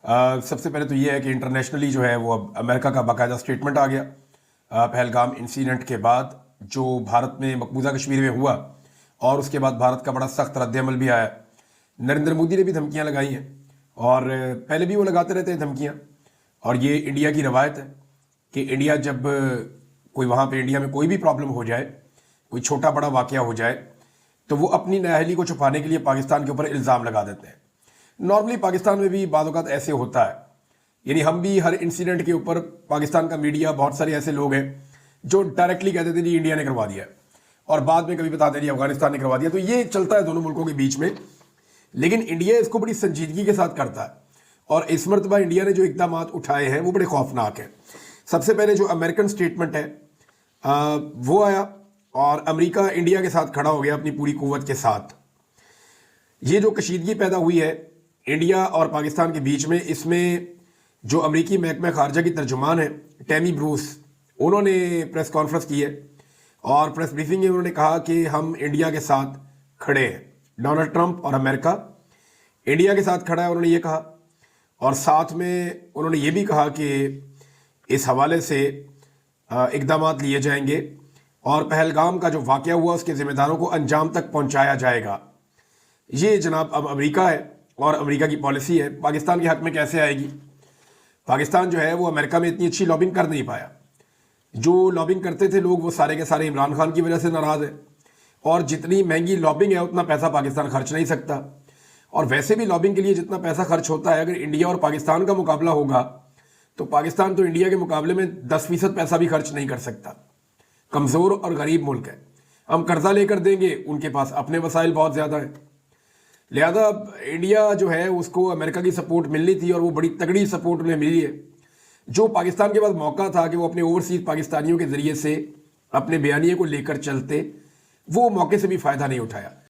سب سے پہلے تو یہ ہے کہ انٹرنیشنلی جو ہے وہ اب امریکہ کا باقاعدہ اسٹیٹمنٹ آ گیا پہلگام انسیڈنٹ کے بعد، جو بھارت میں مقبوضہ کشمیر میں ہوا، اور اس کے بعد بھارت کا بڑا سخت رد عمل بھی آیا۔ نریندر مودی نے بھی دھمکیاں لگائی ہیں، اور پہلے بھی وہ لگاتے رہتے ہیں دھمکیاں، اور یہ انڈیا کی روایت ہے کہ انڈیا جب کوئی وہاں پہ انڈیا میں کوئی بھی پرابلم ہو جائے، کوئی چھوٹا بڑا واقعہ ہو جائے، تو وہ اپنی نااہلی کو چھپانے کے لیے پاکستان کے اوپر الزام لگا دیتے ہیں۔ نارملی پاکستان میں بھی بعض اوقات ایسے ہوتا ہے، یعنی ہم بھی ہر انسیڈنٹ کے اوپر پاکستان کا میڈیا، بہت سارے ایسے لوگ ہیں جو ڈائریکٹلی کہتے تھے جی انڈیا نے کروا دیا ہے، اور بعد میں کبھی بتاتے ہیں جی افغانستان نے کروا دیا۔ تو یہ چلتا ہے دونوں ملکوں کے بیچ میں، لیکن انڈیا اس کو بڑی سنجیدگی کے ساتھ کرتا ہے، اور اس مرتبہ انڈیا نے جو اقدامات اٹھائے ہیں وہ بڑے خوفناک ہیں۔ سب سے پہلے جو امریکن سٹیٹمنٹ ہے وہ آیا، اور امریکہ انڈیا کے ساتھ کھڑا ہو گیا اپنی پوری قوت کے ساتھ۔ یہ جو کشیدگی پیدا ہوئی ہے انڈیا اور پاکستان کے بیچ میں، اس میں جو امریکی محکمہ خارجہ کی ترجمان ہے ٹیمی بروس، انہوں نے پریس کانفرنس کی ہے، اور پریس بریفنگ میں انہوں نے کہا کہ ہم انڈیا کے ساتھ کھڑے ہیں۔ ڈونلڈ ٹرمپ اور امریکہ انڈیا کے ساتھ کھڑا ہے، انہوں نے یہ کہا، اور ساتھ میں انہوں نے یہ بھی کہا کہ اس حوالے سے اقدامات لیے جائیں گے، اور پہلگام کا جو واقعہ ہوا اس کے ذمہ داروں کو انجام تک پہنچایا جائے گا۔ یہ جناب اب امریکہ ہے، اور امریکہ کی پالیسی ہے۔ پاکستان کے حق میں کیسے آئے گی؟ پاکستان جو ہے وہ امریکہ میں اتنی اچھی لابنگ کر نہیں پایا۔ جو لابنگ کرتے تھے لوگ، وہ سارے کے سارے عمران خان کی وجہ سے ناراض ہیں، اور جتنی مہنگی لابنگ ہے اتنا پیسہ پاکستان خرچ نہیں سکتا، اور ویسے بھی لابنگ کے لیے جتنا پیسہ خرچ ہوتا ہے، اگر انڈیا اور پاکستان کا مقابلہ ہوگا تو پاکستان تو انڈیا کے مقابلے میں 10% پیسہ بھی خرچ نہیں کر سکتا۔ کمزور اور غریب ملک ہے، ہم قرضہ لے کر دیں گے، ان کے پاس اپنے وسائل بہت زیادہ ہیں۔ لہذا انڈیا جو ہے اس کو امریکہ کی سپورٹ ملنی تھی، اور وہ بڑی تگڑی سپورٹ انہیں ملی ہے۔ جو پاکستان کے پاس موقع تھا کہ وہ اپنے اوورسیز پاکستانیوں کے ذریعے سے اپنے بیانیے کو لے کر چلتے، وہ موقع سے بھی فائدہ نہیں اٹھایا۔